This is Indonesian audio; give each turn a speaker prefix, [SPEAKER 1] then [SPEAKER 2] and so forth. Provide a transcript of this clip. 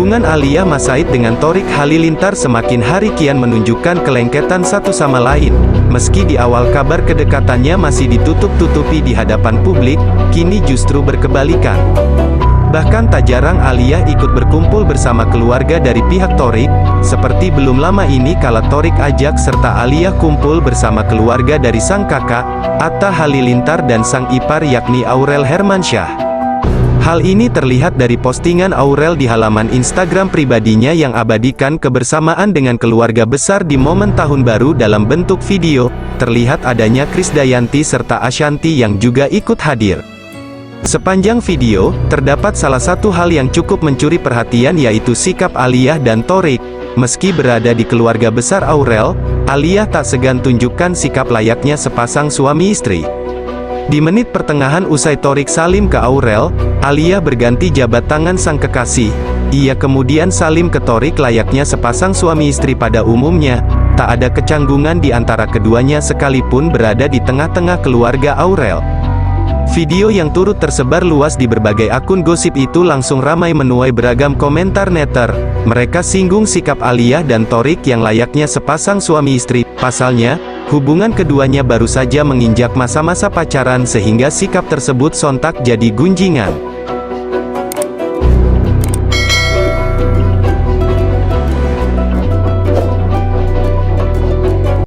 [SPEAKER 1] Hubungan Alia Mas Said dengan Thorik Halilintar semakin hari kian menunjukkan kelengketan satu sama lain. Meski di awal kabar kedekatannya masih ditutup-tutupi di hadapan publik, kini justru berkebalikan. Bahkan tak jarang Alia ikut berkumpul bersama keluarga dari pihak Thorik, seperti belum lama ini kala Thorik ajak serta Alia kumpul bersama keluarga dari sang kakak, Atta Halilintar dan sang ipar yakni Aurel Hermansyah. Hal ini terlihat dari postingan Aurel di halaman Instagram pribadinya yang abadikan kebersamaan dengan keluarga besar di momen tahun baru dalam bentuk video. Terlihat adanya Krisdayanti serta Ashanti yang juga ikut hadir. Sepanjang video, terdapat salah satu hal yang cukup mencuri perhatian yaitu sikap Alia dan Thorik. Meski berada di keluarga besar Aurel, Alia tak segan tunjukkan sikap layaknya sepasang suami istri. Di menit pertengahan usai Thorik salim ke Aurel, Alia berganti jabat tangan sang kekasih. Ia kemudian salim ke Thorik layaknya sepasang suami istri pada umumnya. Tak ada kecanggungan di antara keduanya sekalipun berada di tengah-tengah keluarga Aurel. Video yang turut tersebar luas di berbagai akun gosip itu langsung ramai menuai beragam komentar netter. Mereka singgung sikap Alia dan Thorik yang layaknya sepasang suami istri. Pasalnya, hubungan keduanya baru saja menginjak masa-masa pacaran sehingga sikap tersebut sontak jadi gunjingan.